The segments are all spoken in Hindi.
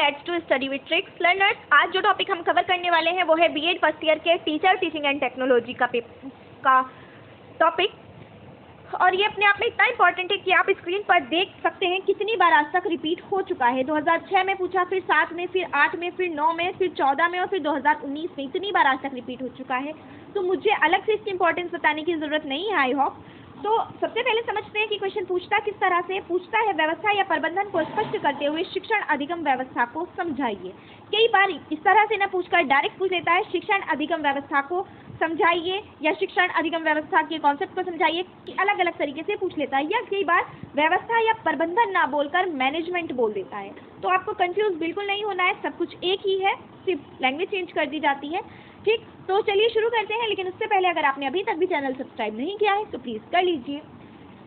Let's to study with tricks learners. आज जो टॉपिक हम कवर करने वाले हैं वो है बीएड फर्स्ट ईयर के टीचर टीचिंग एंड टेक्नोलॉजी का टॉपिक। और ये अपने आप में इतना इंपॉर्टेंट है कि आप स्क्रीन पर देख सकते हैं कितनी बार आज तक रिपीट हो चुका है। 2006 में पूछा, फिर 7 में, फिर 8 में, फिर 9 में, फिर 14 में और फिर 2019 में। इतनी बार आज तक रिपीट हो चुका है, तो मुझे अलग से इसकी इंपॉर्टेंस बताने की ज़रूरत नहीं है, आई होप। तो सबसे पहले समझते हैं कि क्वेश्चन पूछता किस तरह से। पूछता है व्यवस्था या प्रबंधन को स्पष्ट करते हुए शिक्षण अधिगम व्यवस्था को समझाइए। कई बार इस तरह से न पूछकर डायरेक्ट पूछ लेता है शिक्षण अधिगम व्यवस्था को समझाइए या शिक्षण अधिगम व्यवस्था के कॉन्सेप्ट को समझाइए, कि अलग अलग तरीके से पूछ लेता है। या कई बार व्यवस्था या प्रबंधन ना बोलकर मैनेजमेंट बोल देता है। तो आपको कंफ्यूज बिल्कुल नहीं होना है, सब कुछ एक ही है, सिर्फ लैंग्वेज चेंज कर दी जाती है। ठीक, तो चलिए शुरू करते हैं। लेकिन उससे पहले अगर आपने अभी तक भी चैनल सब्सक्राइब नहीं किया है तो प्लीज़ कर लीजिए।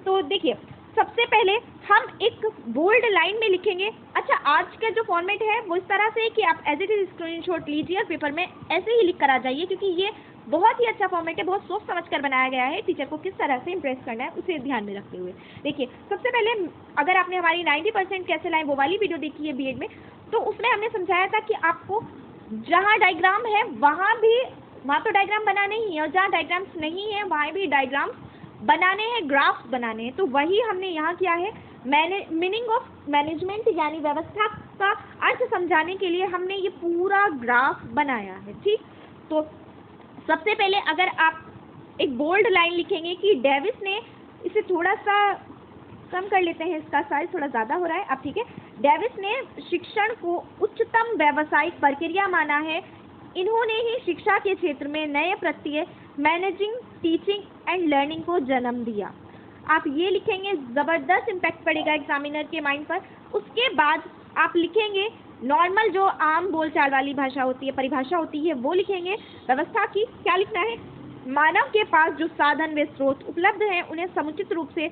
तो देखिए, सबसे पहले हम एक बोल्ड लाइन में लिखेंगे। अच्छा, आज का जो फॉर्मेट है वो इस तरह से है कि आप एज इट इज स्क्रीनशॉट लीजिए और पेपर में ऐसे ही लिख कर आ जाइए, क्योंकि ये बहुत ही अच्छा फॉर्मेट है, बहुत सोच समझ कर बनाया गया है। टीचर को किस तरह से इंप्रेस करना है उसे ध्यान में रखते हुए। देखिए, सबसे पहले अगर आपने हमारी 90% कैसे लाएं वो वाली वीडियो देखी है बीएड में, तो उसमें हमने समझाया था कि आपको जहाँ डायग्राम है वहाँ तो डायग्राम बनाने ही है, और जहाँ डायग्राम्स नहीं है वहाँ भी डायग्राम्स बनाने हैं, ग्राफ्स बनाने हैं। तो वही हमने यहाँ किया है। मीनिंग ऑफ मैनेजमेंट यानी व्यवस्था का अर्थ समझाने के लिए हमने ये पूरा ग्राफ बनाया है। ठीक, तो सबसे पहले अगर आप एक बोल्ड लाइन लिखेंगे कि डेविस ने, इसे थोड़ा सा कम कर लेते हैं, इसका साइज थोड़ा ज़्यादा हो रहा है अब, ठीक है। डेविस ने शिक्षण को उच्चतम व्यावसायिक प्रक्रिया माना है। इन्होंने ही शिक्षा के क्षेत्र में नए प्रत्यय मैनेजिंग, टीचिंग एंड लर्निंग को जन्म दिया। आप ये लिखेंगे, ज़बरदस्त इम्पैक्ट पड़ेगा एग्जामिनर के माइंड पर। उसके बाद आप लिखेंगे नॉर्मल जो आम बोलचाल वाली भाषा होती है, परिभाषा होती है, वो लिखेंगे। व्यवस्था की क्या लिखना है? मानव के पास जो साधन व स्रोत उपलब्ध हैं उन्हें समुचित रूप से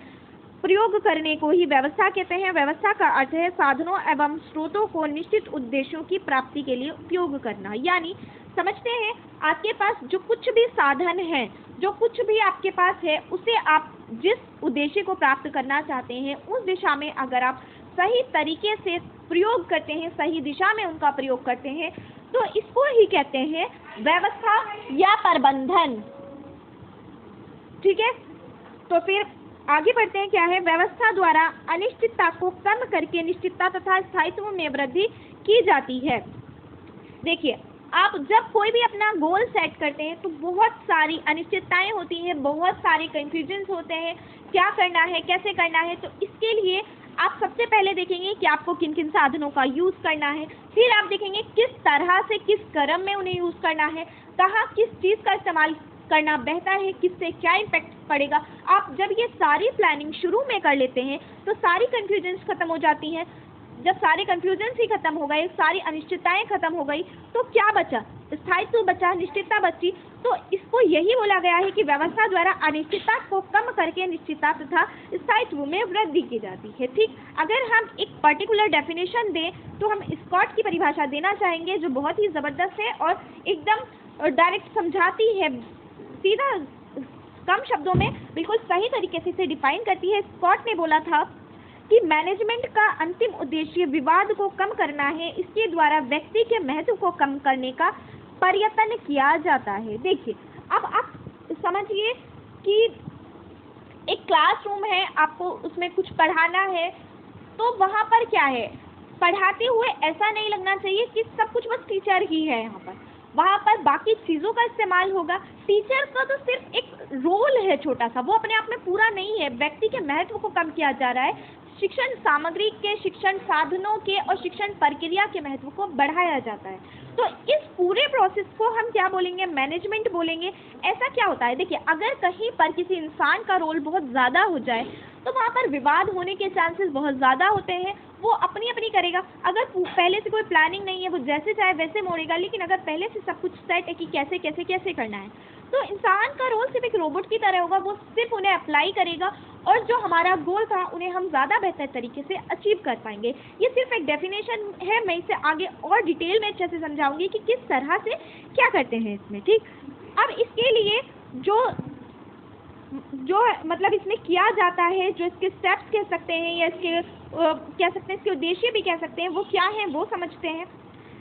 प्रयोग करने को ही व्यवस्था कहते हैं। व्यवस्था का अर्थ है साधनों एवं स्रोतों को निश्चित उद्देश्यों की प्राप्ति के लिए उपयोग करना। यानी समझते हैं, आपके पास जो कुछ भी साधन है, जो कुछ भी आपके पास है, उसे आप जिस उद्देश्य को प्राप्त करना चाहते हैं उस दिशा में अगर आप सही तरीके से प्रयोग करते हैं, सही दिशा में उनका प्रयोग करते हैं, तो इसको ही कहते हैं व्यवस्था या प्रबंधन। ठीक है, तो फिर आगे बढ़ते हैं। क्या है? व्यवस्था द्वारा अनिश्चितता को कम करके निश्चितता तथा स्थायित्व में वृद्धि की जाती है। देखिए, आप जब कोई भी अपना गोल सेट करते हैं तो बहुत सारी अनिश्चितताएं होती हैं, बहुत सारे कंफ्यूजन्स होते हैं, क्या करना है, कैसे करना है। तो इसके लिए आप सबसे पहले देखेंगे कि आपको किन किन साधनों का यूज़ करना है। फिर आप देखेंगे किस तरह से, किस क्रम में उन्हें यूज़ करना है, कहाँ किस चीज़ का इस्तेमाल करना बेहतर है, किससे क्या इम्पैक्ट पड़ेगा। आप जब ये सारी प्लानिंग शुरू में कर लेते हैं तो सारी कंफ्यूजन्स खत्म हो जाती हैं। जब सारे कंफ्यूजन्स ही खत्म हो गए, सारी अनिश्चितताएं खत्म हो गई, तो क्या बचा? स्थायित्व बचा, निश्चितता बची। तो इसको यही बोला गया है कि व्यवस्था द्वारा अनिश्चितता को कम करके निश्चितता तथा स्थायित्व में वृद्धि की जाती है। ठीक, अगर हम एक पर्टिकुलर डेफिनेशन दें तो हम स्कॉट की परिभाषा देना चाहेंगे, जो बहुत ही ज़बरदस्त है और एकदम डायरेक्ट समझाती है, सीधा कम शब्दों में बिल्कुल सही तरीके से इसे डिफाइन करती है। स्कॉट ने बोला था कि मैनेजमेंट का अंतिम उद्देश्य विवाद को कम करना है, इसके द्वारा व्यक्ति के महत्व को कम करने का प्रयत्न किया जाता है। देखिए, अब आप समझिए कि एक क्लासरूम है, आपको उसमें कुछ पढ़ाना है, तो वहाँ पर क्या है, पढ़ाते हुए ऐसा नहीं लगना चाहिए कि सब कुछ बस टीचर ही है। यहाँ पर वहाँ पर बाकी चीज़ों का इस्तेमाल होगा। टीचर का तो सिर्फ एक रोल है छोटा सा, वो अपने आप में पूरा नहीं है। व्यक्ति के महत्व को कम किया जा रहा है, शिक्षण सामग्री के, शिक्षण साधनों के और शिक्षण प्रक्रिया के महत्व को बढ़ाया जाता है। तो इस पूरे प्रोसेस को हम क्या बोलेंगे? मैनेजमेंट बोलेंगे। ऐसा क्या होता है? देखिए, अगर कहीं पर किसी इंसान का रोल बहुत ज़्यादा हो जाए तो वहाँ पर विवाद होने के चांसेस बहुत ज़्यादा होते हैं। वो अपनी अपनी करेगा। अगर पहले से कोई प्लानिंग नहीं है, वो जैसे चाहे वैसे मोड़ेगा। लेकिन अगर पहले से सब कुछ सेट है कि कैसे कैसे कैसे करना है, तो इंसान का रोल सिर्फ एक रोबोट की तरह होगा। वो सिर्फ उन्हें अप्लाई करेगा और जो हमारा गोल था उन्हें हम ज़्यादा बेहतर तरीके से अचीव कर पाएंगे। ये सिर्फ एक डेफिनेशन है, मैं इसे आगे और डिटेल में अच्छे से समझाऊंगी कि किस तरह से क्या करते हैं इसमें। ठीक, अब इसके लिए जो जो मतलब इसमें किया जाता है, जो इसके स्टेप्स कह सकते हैं या इसके कह सकते हैं, इसके उद्देश्य भी कह सकते हैं, वो क्या है वो समझते हैं।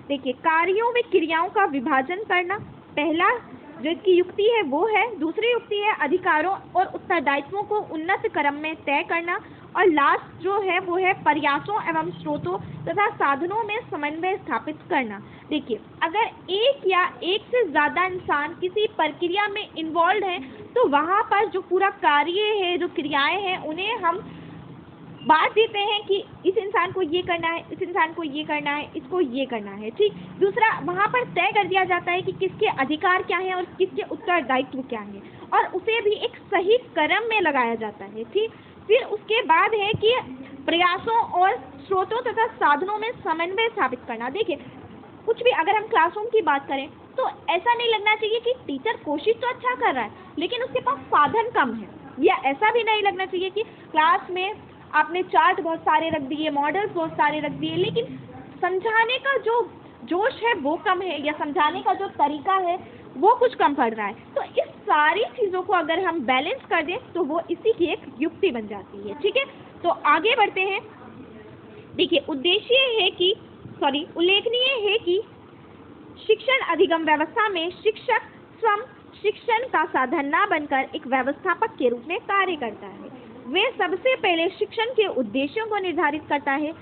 देखिए, कार्यों में क्रियाओं का विभाजन करना पहला जो इसकी युक्ति है वो है। दूसरी युक्ति है अधिकारों और उत्तरदायित्वों को उन्नत क्रम में तय करना। और लास्ट जो है वो है प्रयासों एवं स्रोतों तथा साधनों में समन्वय स्थापित करना। देखिए, अगर एक या एक से ज़्यादा इंसान किसी प्रक्रिया में इन्वॉल्व है तो वहाँ पर जो पूरा कार्य है, जो क्रियाएं हैं, उन्हें हम बांट देते हैं कि इस इंसान को ये करना है, इस इंसान को ये करना है, इसको ये करना है। ठीक। दूसरा, वहाँ पर तय कर दिया जाता है कि किसके अधिकार क्या हैं और किसके उत्तरदायित्व क्या हैं, और उसे भी एक सही क्रम में लगाया जाता है। ठीक। फिर उसके बाद है कि प्रयासों और स्रोतों तथा साधनों में समन्वय स्थापित करना। देखिए, कुछ भी अगर हम क्लासरूम की बात करें तो ऐसा नहीं लगना चाहिए कि टीचर कोशिश तो अच्छा कर रहा है लेकिन उसके पास साधन कम है, या ऐसा भी नहीं लगना चाहिए कि क्लास में आपने चार्ट बहुत सारे रख दिए, मॉडल्स बहुत सारे रख दिए, लेकिन समझाने का जो जोश है वो कम है, या समझाने का जो तरीका है वो कुछ कम पड़ रहा है। तो इस सारी चीज़ों को अगर हम बैलेंस कर दें तो वो इसी की एक युक्ति बन जाती है। ठीक है, तो आगे बढ़ते हैं। देखिए, उल्लेखनीय है कि शिक्षण अधिगम व्यवस्था में शिक्षक स्वयं शिक्षण का साधन न बनकर एक व्यवस्थापक के रूप में कार्य करता है। वे सबसे पहले शिक्षण के उद्देश्यों को निर्धारित करता है,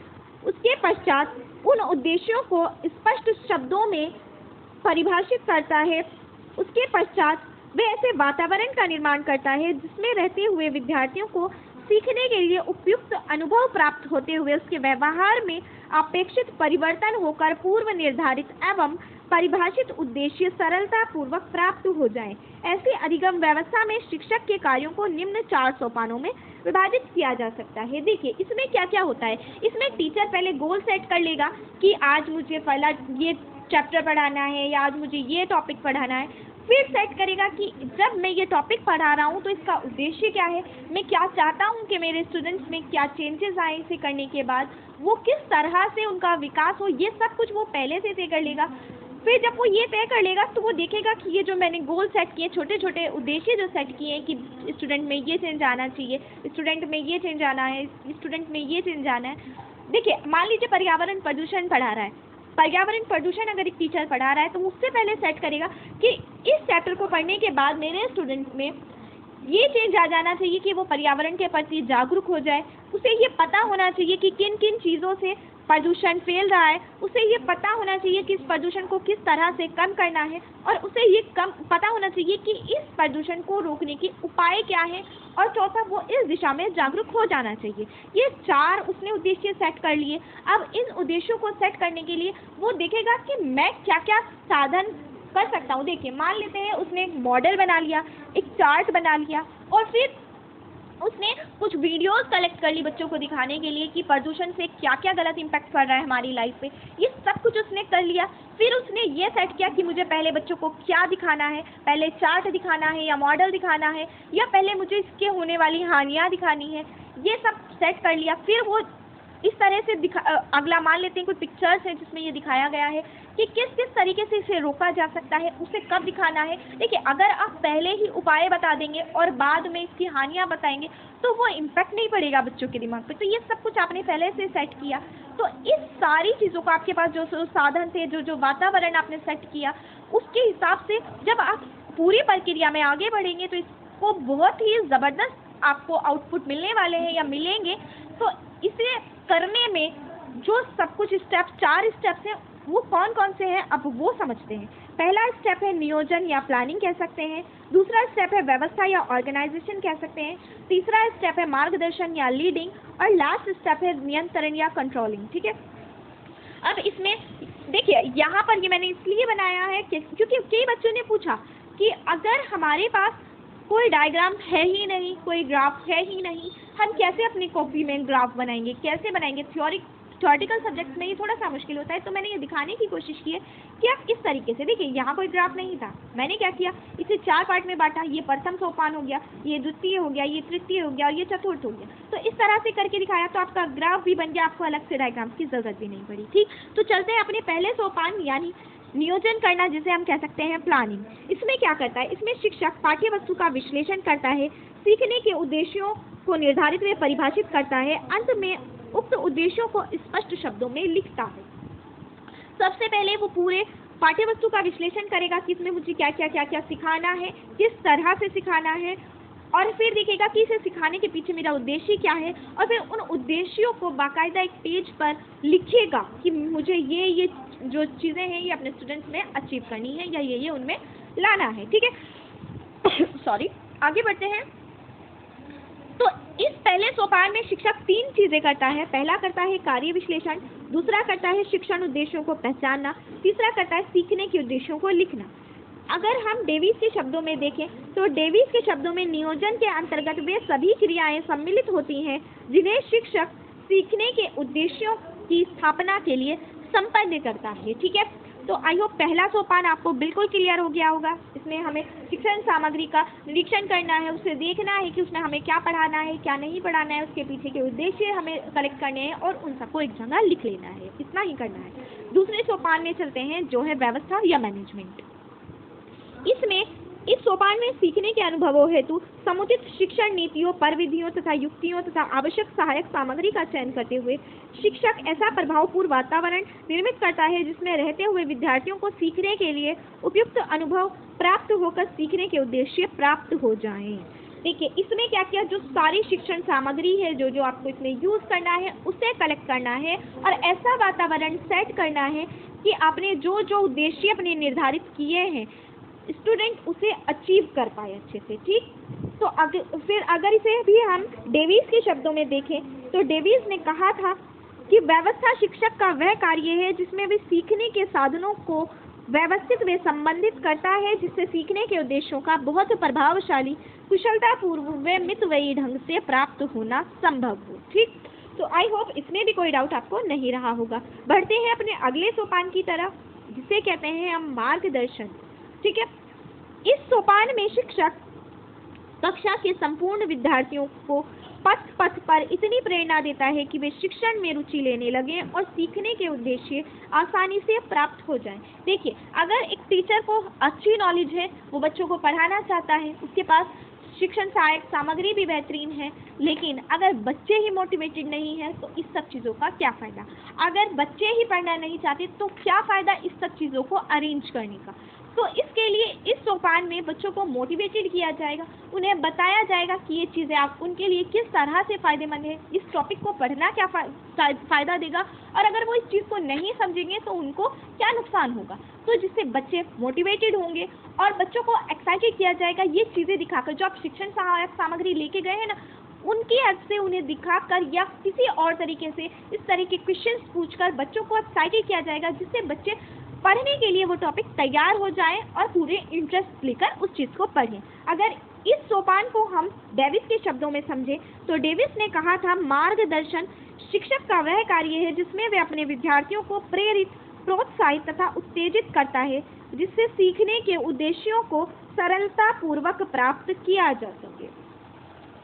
उसके पश्चात उन उद्देश्यों को स्पष्ट शब्दों में परिभाषित करता है, उसके पश्चात वे ऐसे वातावरण का निर्माण करता है जिसमें रहते हुए विद्यार्थियों को सीखने के लिए उपयुक्त अनुभव प्राप्त होते हुए उसके व्यवहार में अपेक्षित परिवर्तन होकर पूर्व निर्धारित एवं परिभाषित उद्देश्य सरलता पूर्वक प्राप्त हो जाए। ऐसी अधिगम व्यवस्था में शिक्षक के कार्यों को निम्न 4 सोपानों में विभाजित किया जा सकता है। देखिए, इसमें क्या क्या होता है। इसमें टीचर पहले गोल सेट कर लेगा कि आज मुझे पहला ये चैप्टर पढ़ाना है या आज मुझे ये टॉपिक पढ़ाना है। फिर सेट करेगा कि जब मैं ये टॉपिक पढ़ा रहा हूँ तो इसका उद्देश्य क्या है, मैं क्या चाहता हूँ कि मेरे स्टूडेंट्स में क्या चेंजेस आए इसे करने के बाद, वो किस तरह से उनका विकास हो, ये सब कुछ वो पहले से तय कर लेगा। फिर जब वो ये तय कर लेगा तो वो देखेगा कि ये जो मैंने गोल सेट किए, छोटे छोटे उद्देश्य जो सेट किए हैं कि स्टूडेंट में ये चेंज आना चाहिए, स्टूडेंट में ये चेंज आना है, स्टूडेंट में ये चेंज आना है। देखिए, मान लीजिए पर्यावरण प्रदूषण पढ़ा रहा है, पर्यावरण प्रदूषण अगर एक टीचर पढ़ा रहा है तो उससे पहले सेट करेगा कि इस चैप्टर को पढ़ने के बाद मेरे स्टूडेंट में ये चेंज आ जाना चाहिए कि वो पर्यावरण के प्रति जागरूक हो जाए, उसे ये पता होना चाहिए कि किन किन चीज़ों से प्रदूषण फैल रहा है, उसे ये पता होना चाहिए कि इस प्रदूषण को किस तरह से कम करना है, और उसे ये पता होना चाहिए कि इस प्रदूषण को रोकने के उपाय क्या है, और चौथा वो इस दिशा में जागरूक हो जाना चाहिए। ये 4 उसने उद्देश्य सेट कर लिए। अब इन उद्देश्यों को सेट करने के लिए वो देखेगा कि मैं क्या क्या साधन कर सकता हूँ। देखिए, मान लेते हैं उसने एक मॉडल बना लिया, एक चार्ट बना लिया, और फिर उसने कुछ वीडियोस कलेक्ट कर ली बच्चों को दिखाने के लिए कि प्रदूषण से क्या क्या गलत इम्पैक्ट पड़ रहा है हमारी लाइफ पे। ये सब कुछ उसने कर लिया। फिर उसने ये सेट किया कि मुझे पहले बच्चों को क्या दिखाना है, पहले चार्ट दिखाना है या मॉडल दिखाना है, या पहले मुझे इसके होने वाली हानियाँ दिखानी है। ये सब सेट कर लिया। फिर वो इस तरह से अगला मान लेते हैं कोई पिक्चर्स है जिसमें ये दिखाया गया है कि किस किस तरीके से इसे रोका जा सकता है, उसे कब दिखाना है। देखिए, अगर आप पहले ही उपाय बता देंगे और बाद में इसकी हानियां बताएंगे तो वो इम्पैक्ट नहीं पड़ेगा बच्चों के दिमाग पे। तो ये सब कुछ आपने पहले से सेट किया। तो इस सारी चीज़ों को आपके पास जो साधन थे, जो वातावरण आपने सेट किया, उसके हिसाब से जब आप पूरी प्रक्रिया में आगे बढ़ेंगे तो इसको बहुत ही ज़बरदस्त आपको आउटपुट मिलने वाले हैं या मिलेंगे। तो इसे करने में जो सब कुछ स्टेप्स, 4 स्टेप्स हैं, वो कौन कौन से हैं अब वो समझते हैं। पहला स्टेप है नियोजन या प्लानिंग कह सकते हैं। दूसरा स्टेप है व्यवस्था या ऑर्गेनाइजेशन कह सकते हैं। तीसरा स्टेप है मार्गदर्शन या लीडिंग, और लास्ट स्टेप है नियंत्रण या कंट्रोलिंग। ठीक है, अब इसमें देखिए, यहाँ पर ये मैंने इसलिए बनाया है क्योंकि कई बच्चों ने पूछा कि अगर हमारे पास कोई डायग्राम है ही नहीं, कोई ग्राफ है ही नहीं, हम कैसे अपनी कॉपी में ग्राफ बनाएंगे, कैसे बनाएंगे। थ्योरेटिकल सब्जेक्ट्स में ये थोड़ा सा मुश्किल होता है। तो मैंने ये दिखाने की कोशिश की है कि आप इस तरीके से देखिए, यहाँ कोई ग्राफ नहीं था, मैंने क्या किया, इसे 4 पार्ट में बांटा। ये प्रथम सोपान हो गया, ये द्वितीय हो गया, ये तृतीय हो गया और ये चतुर्थ हो गया। तो इस तरह से करके दिखाया तो आपका ग्राफ भी बन गया, आपको अलग से डायग्राम की जरूरत भी नहीं पड़ी। ठीक, तो चलते हैं अपने पहले सोपान यानी नियोजन करना, जिसे हम कह सकते हैं प्लानिंग। इसमें क्या करता है, इसमें शिक्षक पाठ्य वस्तु का विश्लेषण करता है, सीखने के उद्देश्यों को निर्धारित व परिभाषित करता है। अंत में उक्त उद्देश्यों को स्पष्ट शब्दों में लिखता है। सबसे पहले वो पूरे पाठ्यवस्तु का विश्लेषण करेगा कि इसमें मुझे क्या क्या सिखाना है, किस तरह से सिखाना है, और फिर देखेगा कि इसे सिखाने के पीछे मेरा उद्देश्य क्या है, और फिर उन उद्देश्यों को बाकायदा एक पेज पर लिखेगा कि मुझे ये जो चीज़ें हैं ये अपने स्टूडेंट्स में अचीव करनी है या ये उनमें लाना है। ठीक है सॉरी, आगे बढ़ते हैं। तो इस पहले सोपान में शिक्षक 3 चीजें करता है। पहला करता है कार्य विश्लेषण, दूसरा करता है शिक्षण उद्देश्यों को पहचानना, तीसरा करता है सीखने के उद्देश्यों को लिखना। अगर हम डेविस के शब्दों में देखें तो डेविस के शब्दों में नियोजन के अंतर्गत वे सभी क्रियाएं सम्मिलित होती हैं जिन्हें शिक्षक सीखने के उद्देश्यों की स्थापना के लिए संपन्न करता है। ठीक है, तो आई होप पहला सोपान आपको बिल्कुल क्लियर हो गया होगा। इसमें हमें शिक्षण सामग्री का निरीक्षण करना है, उसे देखना है कि उसमें हमें क्या पढ़ाना है, क्या नहीं पढ़ाना है, उसके पीछे के उद्देश्य हमें कलेक्ट करने हैं और उन सबको एक जगह लिख लेना है। इतना ही करना है। दूसरे सोपान में चलते हैं जो है व्यवस्था या मैनेजमेंट। इस सोपान में सीखने के अनुभवों हेतु समुचित शिक्षण नीतियों, परविधियों तथा युक्तियों तथा आवश्यक सहायक सामग्री का चयन करते हुए शिक्षक ऐसा प्रभावपूर्ण वातावरण निर्मित करता है जिसमें रहते हुए विद्यार्थियों को सीखने के लिए उपयुक्त अनुभव प्राप्त होकर सीखने के उद्देश्य प्राप्त हो जाएं। देखिए इसमें क्या क्या जो सारी शिक्षण सामग्री है जो आपको इसमें यूज करना है उसे कलेक्ट करना है और ऐसा वातावरण सेट करना है कि आपने जो उद्देश्य अपने निर्धारित किए हैं स्टूडेंट उसे अचीव कर पाए अच्छे से। ठीक, तो फिर अगर इसे भी हम डेविस के शब्दों में देखें तो डेविस ने कहा था कि व्यवस्था शिक्षक का वह कार्य है जिसमें वे सीखने के साधनों को व्यवस्थित व संबंधित करता है जिससे सीखने के उद्देश्यों का बहुत प्रभावशाली, कुशलतापूर्व व मितव्ययी ढंग से प्राप्त होना संभव हो। ठीक, तो आई होप इसमें भी कोई डाउट आपको नहीं रहा होगा। बढ़ते हैं अपने अगले सोपान की तरफ जिसे कहते हैं हम मार्गदर्शन। ठीक है, इस सोपान में शिक्षक कक्षा के संपूर्ण विद्यार्थियों को पथ पर इतनी प्रेरणा देता है कि वे शिक्षण में रुचि लेने लगें और सीखने के उद्देश्य आसानी से प्राप्त हो जाएं। देखिए अगर एक टीचर को अच्छी नॉलेज है, वो बच्चों को पढ़ाना चाहता है, उसके पास शिक्षण सहायक सामग्री भी बेहतरीन है, लेकिन अगर बच्चे ही मोटिवेटेड नहीं है तो इस सब चीज़ों का क्या फ़ायदा। अगर बच्चे ही पढ़ना नहीं चाहते तो क्या फ़ायदा इस सब चीज़ों को अरेंज करने का। तो इसके लिए इस सोपान में बच्चों को मोटिवेटेड किया जाएगा, उन्हें बताया जाएगा कि ये चीज़ें आप उनके लिए किस तरह से फ़ायदेमंद है, इस टॉपिक को पढ़ना क्या फ़ायदा देगा और अगर वो इस चीज़ को नहीं समझेंगे तो उनको क्या नुकसान होगा। तो जिससे बच्चे मोटिवेटेड होंगे और बच्चों को एक्साइटेड किया जाएगा ये चीज़ें दिखाकर जो आप शिक्षण सहायक सामग्री लेके गए हैं ना उनकी हेल्प से उन्हें दिखाकर या किसी और तरीके से इस तरह के क्वेश्चंस पूछकर बच्चों को एक्साइटेड किया जाएगा जिससे बच्चे पढ़ने के लिए वो टॉपिक तैयार हो जाएं और पूरे इंटरेस्ट लेकर उस चीज़ को पढ़ें। अगर इस सोपान को हम डेविस के शब्दों में समझें तो डेविस ने कहा था मार्गदर्शन शिक्षक का वह कार्य है जिसमें वे अपने विद्यार्थियों को प्रेरित, प्रोत्साहित तथा उत्तेजित करता है जिससे सीखने के उद्देश्यों को सरलतापूर्वक प्राप्त किया जा सके।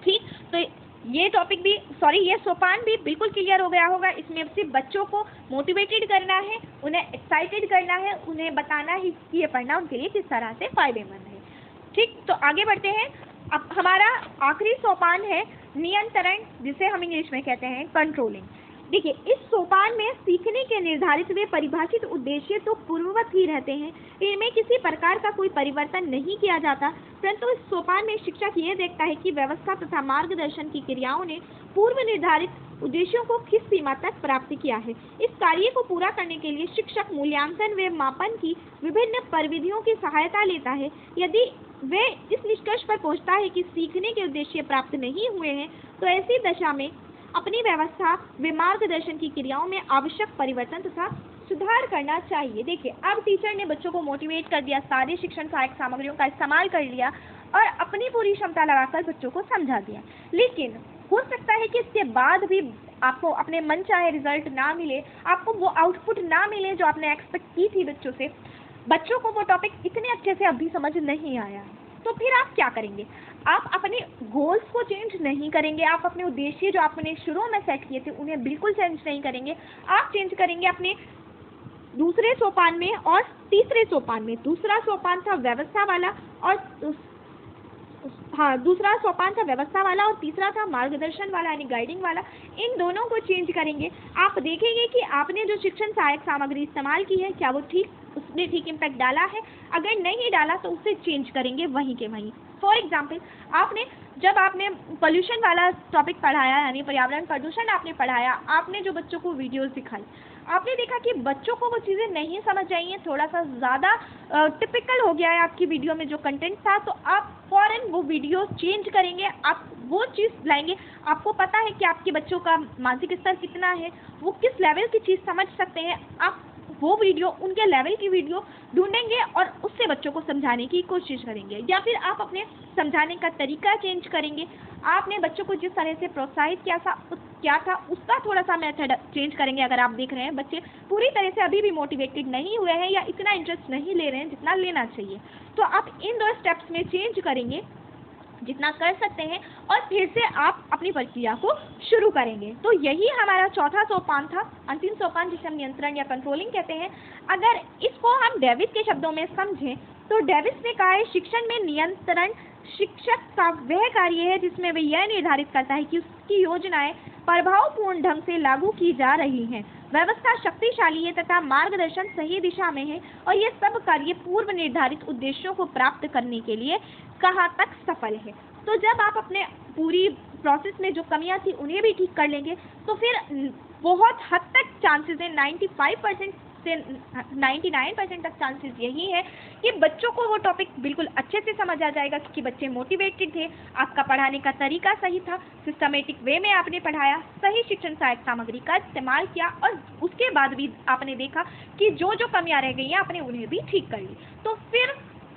ठीक, तो ये टॉपिक भी ये सोपान भी बिल्कुल क्लियर हो गया होगा। इसमें सिर्फ बच्चों को मोटिवेटेड करना है, उन्हें एक्साइटेड करना है, उन्हें बताना है कि ये पढ़ना उनके लिए किस तरह से फायदेमंद है। ठीक, तो आगे बढ़ते हैं। अब हमारा आखिरी सोपान है नियंत्रण जिसे हम इंग्लिश में कहते हैं कंट्रोलिंग। देखिए इस सोपान में सीखने के निर्धारित व परिभाषित उद्देश्य तो पूर्ववत ही रहते हैं, इनमें किसी प्रकार का कोई परिवर्तन नहीं किया जाता, परंतु इस सोपान में शिक्षक ये देखता है कि व्यवस्था तथा मार्गदर्शन की क्रियाओं ने पूर्व निर्धारित उद्देश्यों को किस सीमा तक प्राप्त किया है। इस कार्य को पूरा करने के लिए शिक्षक मूल्यांकन व मापन की विभिन्न परिविधियों की सहायता लेता है। यदि वे इस निष्कर्ष पर पहुंचता है कि सीखने के उद्देश्य प्राप्त नहीं हुए हैं तो ऐसी दशा में अपनी व्यवस्था व मार्गदर्शन की क्रियाओं में आवश्यक परिवर्तन तथा सुधार करना चाहिए। देखिए अब टीचर ने बच्चों को मोटिवेट कर दिया, सारे शिक्षण सहायक सामग्रियों का इस्तेमाल कर लिया और अपनी पूरी क्षमता लगाकर बच्चों को समझा दिया, लेकिन हो सकता है कि इसके बाद भी आपको अपने मन चाहे रिजल्ट ना मिले, आपको वो आउटपुट ना मिले जो आपने एक्सपेक्ट की थी बच्चों से, बच्चों को वो टॉपिक इतने अच्छे से अभी समझ नहीं आया, तो फिर आप क्या करेंगे? आप अपने गोल्स को चेंज नहीं करेंगे, आप अपने उद्देश्य जो आपने शुरू में सेट किए थे उन्हें बिल्कुल चेंज नहीं करेंगे। आप चेंज करेंगे अपने दूसरे सोपान में और तीसरे सोपान में। दूसरा सोपान था व्यवस्था वाला और हाँ, दूसरा सोपान था व्यवस्था वाला और तीसरा था मार्गदर्शन वाला यानी गाइडिंग वाला। इन दोनों को चेंज करेंगे। आप देखेंगे कि आपने जो शिक्षण सहायक सामग्री इस्तेमाल की है क्या वो उसने ठीक इम्पैक्ट डाला है। अगर नहीं डाला तो उसे चेंज करेंगे वहीं के वहीं। फॉर एग्जाम्पल, जब आपने पोल्यूशन वाला टॉपिक पढ़ाया यानी पर्यावरण प्रदूषण आपने पढ़ाया, आपने जो बच्चों को वीडियोस दिखाई, आपने देखा कि बच्चों को वो चीज़ें नहीं समझ आई हैं, थोड़ा सा ज़्यादा टिपिकल हो गया है आपकी वीडियो में जो कंटेंट था, तो आप फ़ौरन वो वीडियो चेंज करेंगे, आप वो चीज़ लाएंगे। आपको पता है कि आपके बच्चों का मानसिक स्तर कितना है, वो किस लेवल की चीज़ समझ सकते हैं, आप वो वीडियो उनके लेवल की वीडियो ढूंढेंगे और उससे बच्चों को समझाने की कोशिश करेंगे। या फिर आप अपने समझाने का तरीका चेंज करेंगे। आपने बच्चों को जिस तरह से प्रोत्साहित क्या था उसका थोड़ा सा मेथड चेंज करेंगे। अगर आप देख रहे हैं बच्चे पूरी तरह से अभी भी मोटिवेटेड नहीं हुए हैं या इतना इंटरेस्ट नहीं ले रहे हैं जितना लेना चाहिए, तो आप इन 2 स्टेप्स में चेंज करेंगे जितना कर सकते हैं और फिर से आप अपनी प्रक्रिया को शुरू करेंगे। तो यही हमारा चौथा सोपान था, अंतिम सोपान जिसे हम नियंत्रण या कंट्रोलिंग कहते हैं। अगर इसको हम डेविस के शब्दों में समझें तो डेविस ने कहा है शिक्षण में नियंत्रण शिक्षक का वह कार्य है जिसमें वह यह निर्धारित करता है कि उसकी योजनाएं प्रभावपूर्ण ढंग से लागू की जा रही हैं, व्यवस्था शक्तिशाली है तथा मार्गदर्शन सही दिशा में है और ये सब कार्य पूर्व निर्धारित उद्देश्यों को प्राप्त करने के लिए कहाँ तक सफल है। तो जब आप अपने पूरी प्रोसेस में जो कमियां थी उन्हें भी ठीक कर लेंगे तो फिर बहुत हद तक चांसेस है, 95% से 99% तक चांसेस यही है कि बच्चों को वो टॉपिक बिल्कुल अच्छे से समझ आ जाएगा क्योंकि बच्चे मोटिवेटेड थे, आपका पढ़ाने का तरीका सही था, सिस्टमेटिक वे में आपने पढ़ाया, सही शिक्षण सहायक सामग्री का इस्तेमाल किया और उसके बाद भी आपने देखा कि जो जो कमियां रह गई हैं आपने उन्हें भी ठीक कर ली। तो फिर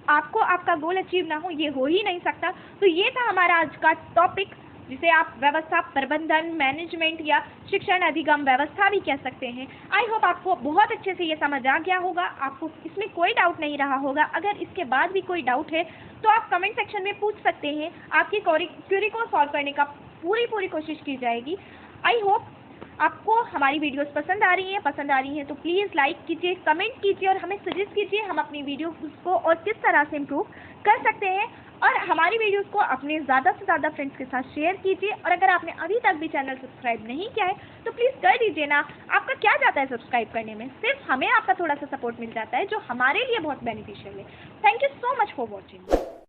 आपको आपका गोल अचीव ना हो ये हो ही नहीं सकता। तो ये था हमारा आज का टॉपिक जिसे आप व्यवस्था प्रबंधन मैनेजमेंट या शिक्षण अधिगम व्यवस्था भी कह सकते हैं। आई होप आपको बहुत अच्छे से ये समझ आ गया होगा, आपको इसमें कोई डाउट नहीं रहा होगा। अगर इसके बाद भी कोई डाउट है तो आप कमेंट सेक्शन में पूछ सकते हैं, आपकी क्वेरी को सॉल्व करने का पूरी कोशिश की जाएगी। आई होप आपको हमारी वीडियोस पसंद आ रही हैं तो प्लीज़ लाइक कीजिए, कमेंट कीजिए और हमें सजेस्ट कीजिए हम अपनी वीडियोस को और किस तरह से इम्प्रूव कर सकते हैं। और हमारी वीडियोस को अपने ज़्यादा से ज़्यादा फ्रेंड्स के साथ शेयर कीजिए और अगर आपने अभी तक भी चैनल सब्सक्राइब नहीं किया है तो प्लीज़ कर दीजिए ना। आपका क्या जाता है सब्सक्राइब करने में, सिर्फ हमें आपका थोड़ा सा सपोर्ट मिल जाता है जो हमारे लिए बहुत बेनिफिशियल है। Thank you so much for watching.